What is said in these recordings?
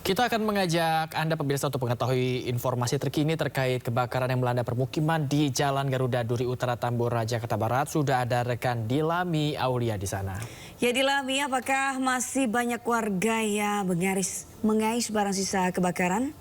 Kita akan mengajak Anda pemirsa untuk mengetahui informasi terkini terkait kebakaran yang melanda permukiman di Jalan Garuda Duri Utara Tambora, Jakarta Barat. Sudah ada rekan Dilami Aulia di sana. Ya Dilami, apakah masih banyak warga yang mengais barang sisa kebakaran?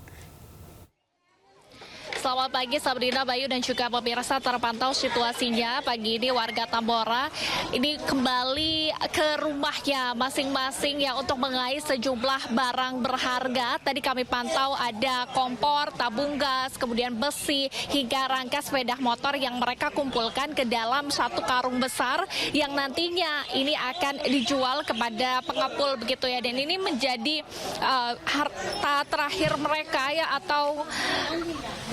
Selamat pagi Sabrina, Bayu dan juga pemirsa, terpantau situasinya pagi ini warga Tambora ini kembali ke rumahnya masing-masing ya untuk mengais sejumlah barang berharga. Tadi kami pantau ada kompor, tabung gas, kemudian besi hingga rangka sepeda motor yang mereka kumpulkan ke dalam satu karung besar yang nantinya ini akan dijual kepada pengepul begitu ya. Dan ini menjadi harta terakhir mereka ya, atau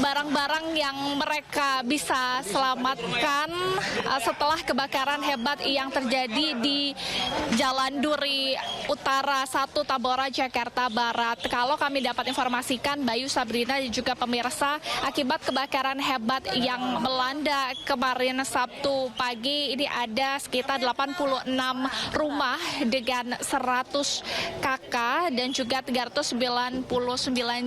barang-barang yang mereka bisa selamatkan setelah kebakaran hebat yang terjadi di Jalan Duri Utara 1 Tambora, Jakarta Barat. Kalau kami dapat informasikan, Bayu, Sabrina dan juga pemirsa, akibat kebakaran hebat yang melanda kemarin Sabtu pagi, ini ada sekitar 86 rumah dengan 100 kakak dan juga 399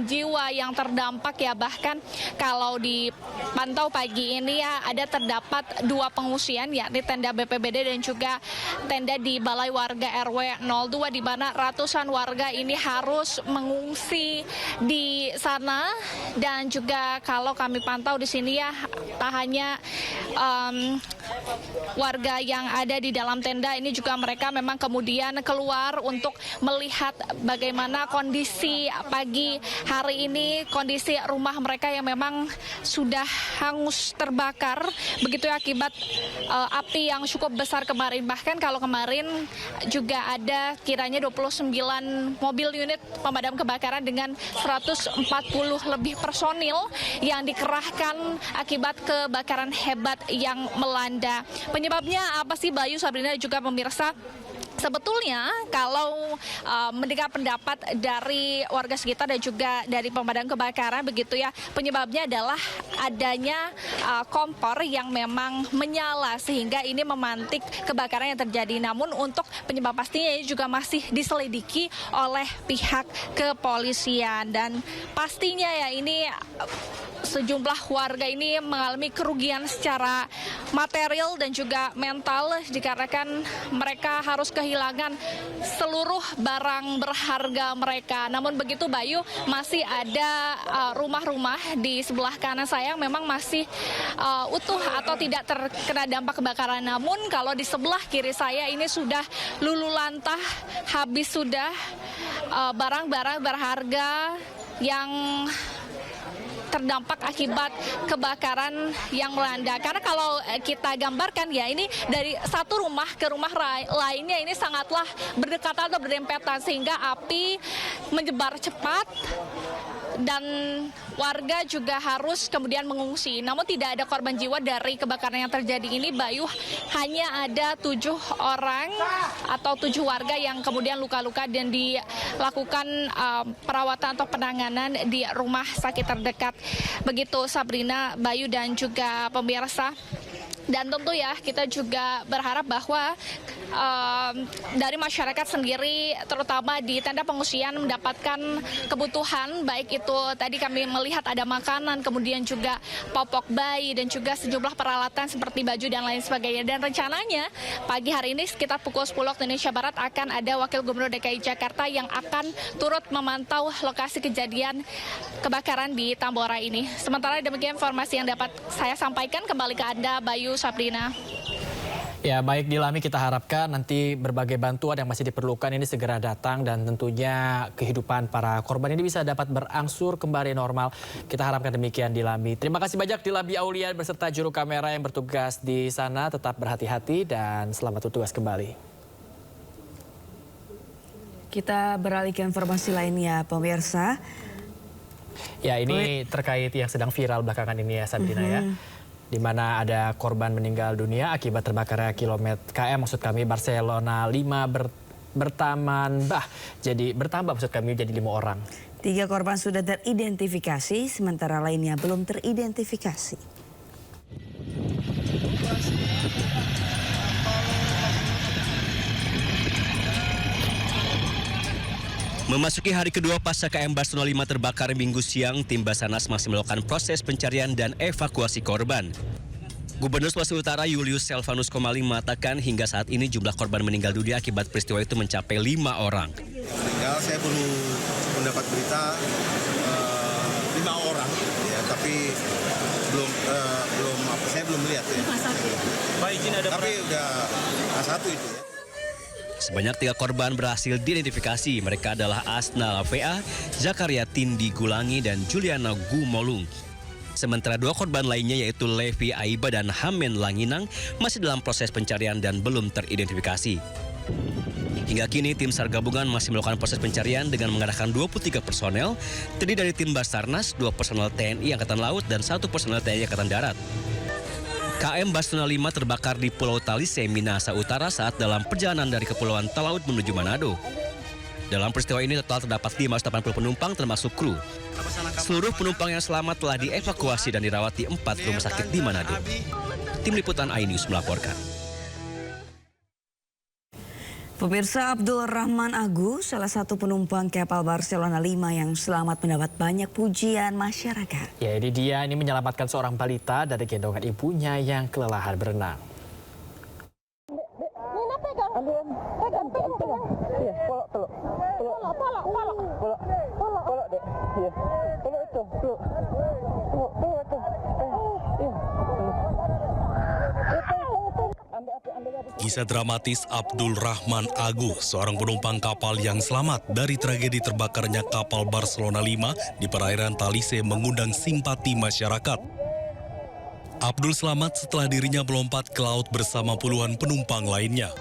jiwa yang terdampak ya. Bahkan kalau dipantau pagi ini ya, ada terdapat 2 pengungsian, yakni tenda BPBD dan juga tenda di Balai Warga RW 02, di mana ratusan warga ini harus mengungsi di sana. Dan juga kalau kami pantau di sini ya, tak hanya warga yang ada di dalam tenda ini, juga mereka memang kemudian keluar untuk melihat bagaimana kondisi pagi hari ini, kondisi rumah mereka yang memang sudah hangus terbakar begitu ya, akibat api yang cukup besar kemarin. Bahkan kalau kemarin juga ada kiranya 29 mobil unit pemadam kebakaran dengan 140 lebih personil yang dikerahkan akibat kebakaran hebat yang melanda. Penyebabnya apa sih, Bayu, Sabrina dan juga pemirsa? Sebetulnya kalau mendengar pendapat dari warga sekitar dan juga dari pemadam kebakaran begitu ya, penyebabnya adalah adanya kompor yang memang menyala sehingga ini memantik kebakaran yang terjadi. Namun untuk penyebab pastinya ini juga masih diselidiki oleh pihak kepolisian, dan pastinya ya ini sejumlah warga ini mengalami kerugian secara material dan juga mental dikarenakan mereka harus kehilangan seluruh barang berharga mereka. Namun begitu, Bayu, masih ada rumah-rumah di sebelah kanan saya yang memang masih utuh atau tidak terkena dampak kebakaran. Namun kalau di sebelah kiri saya ini sudah luluh-lantah, habis sudah barang-barang berharga yang terdampak akibat kebakaran yang melanda. Karena kalau kita gambarkan ya, ini dari satu rumah ke rumah lainnya ini sangatlah berdekatan atau berdempetan sehingga api menyebar cepat dan warga juga harus kemudian mengungsi. Namun tidak ada korban jiwa dari kebakaran yang terjadi ini, Bayu. Hanya ada 7 orang atau 7 warga yang kemudian luka-luka dan dilakukan perawatan atau penanganan di rumah sakit terdekat. Begitu Sabrina, Bayu dan juga pemirsa. Dan tentu ya, kita juga berharap bahwa dari masyarakat sendiri, terutama di tenda pengungsian, mendapatkan kebutuhan, baik itu tadi kami melihat ada makanan, kemudian juga popok bayi dan juga sejumlah peralatan seperti baju dan lain sebagainya. Dan rencananya pagi hari ini sekitar pukul 10 waktu Indonesia Barat akan ada Wakil Gubernur DKI Jakarta yang akan turut memantau lokasi kejadian kebakaran di Tambora ini. Sementara demikian informasi yang dapat saya sampaikan. Kembali ke Anda, Bayu, Sabrina. Ya, baik Dilami, kita harapkan nanti berbagai bantuan yang masih diperlukan ini segera datang dan tentunya kehidupan para korban ini bisa dapat berangsur kembali normal. Kita harapkan demikian, Dilami. Terima kasih banyak Dilami Aulia beserta juru kamera yang bertugas di sana. Tetap berhati-hati dan selamat bertugas kembali. Kita beralih ke informasi lainnya, pemirsa. Ya, ini terkait yang sedang viral belakangan ini ya, Sabrina ya. Di mana ada korban meninggal dunia akibat terbakarnya maksud kami Barcelona 5 bertambah maksud kami jadi 5 orang. 3 korban sudah teridentifikasi, sementara lainnya belum teridentifikasi. Memasuki hari kedua pasca KM Barcelona 5 terbakar Minggu siang, tim Basarnas masih melakukan proses pencarian dan evakuasi korban. Gubernur Sulawesi Utara Julius Selvanus Komali mengatakan hingga saat ini jumlah korban meninggal dunia akibat peristiwa itu mencapai 5 orang. Meninggal, saya baru mendapat berita 5 orang, ya, tapi saya belum melihat ya. Tapi udah A1 itu ya. Sebanyak 3 korban berhasil diidentifikasi. Mereka adalah Asna Lavea, Zakaria Tindi Gulangi, dan Juliana Gumolung. Sementara 2 korban lainnya yaitu Levi Aiba dan Hamen Langinang masih dalam proses pencarian dan belum teridentifikasi. Hingga kini tim SAR gabungan masih melakukan proses pencarian dengan mengerahkan 23 personel, terdiri dari tim Basarnas, 2 personel TNI Angkatan Laut, dan 1 personel TNI Angkatan Darat. KM Barcelona 5 terbakar di Pulau Talise, Minahasa Utara saat dalam perjalanan dari Kepulauan Talaut menuju Manado. Dalam peristiwa ini total terdapat 580 penumpang termasuk kru. Seluruh penumpang yang selamat telah dievakuasi dan dirawat di 4 rumah sakit di Manado. Tim Liputan iNews melaporkan. Pemirsa, Abdul Rahman Agu, salah satu penumpang kapal Barcelona 5 yang selamat mendapat banyak pujian masyarakat. Ya, ini dia, ini menyelamatkan seorang balita dari gendongan ibunya yang kelelahan berenang. Kisah dramatis Abdul Rahman Agu, seorang penumpang kapal yang selamat dari tragedi terbakarnya kapal Barcelona 5 di perairan Talise mengundang simpati masyarakat. Abdul selamat setelah dirinya melompat ke laut bersama puluhan penumpang lainnya.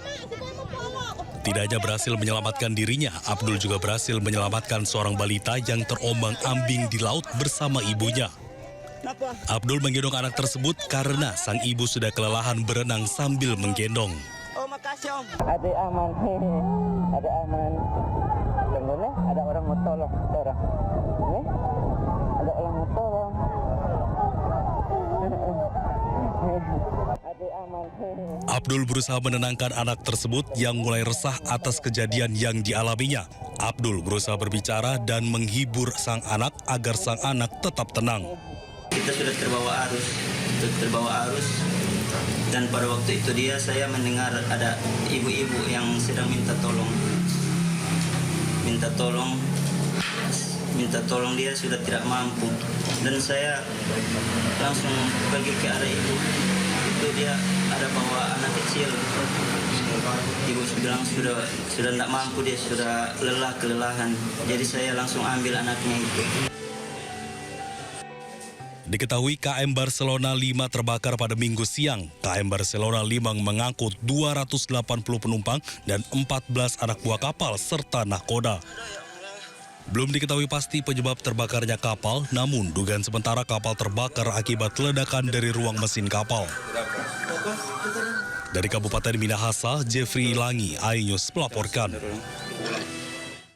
Tidak hanya berhasil menyelamatkan dirinya, Abdul juga berhasil menyelamatkan seorang balita yang terombang-ambing di laut bersama ibunya. Abdul menggendong anak tersebut karena sang ibu sudah kelelahan berenang sambil menggendong. Oh, makasih Om. Ada aman, ada aman. Tunggu, ada orang mau tolong, orang. Ada orang mau tolong. Ada aman. Abdul berusaha menenangkan anak tersebut yang mulai resah atas kejadian yang dialaminya. Abdul berusaha berbicara dan menghibur sang anak agar sang anak tetap tenang. Kita sudah terbawa arus, dan pada waktu itu saya mendengar ada ibu-ibu yang sedang minta tolong, dia sudah tidak mampu, dan saya langsung pergi ke arah ibu. Itu dia ada bawa anak kecil. Ibu bilang sudah tidak mampu, dia sudah kelelahan. Jadi saya langsung ambil anaknya itu. Diketahui KM Barcelona 5 terbakar pada Minggu siang. KM Barcelona 5 mengangkut 280 penumpang dan 14 anak buah kapal serta nahkoda. Belum diketahui pasti penyebab terbakarnya kapal, namun dugaan sementara kapal terbakar akibat ledakan dari ruang mesin kapal. Dari Kabupaten Minahasa, Jeffrey Langi, iNews melaporkan.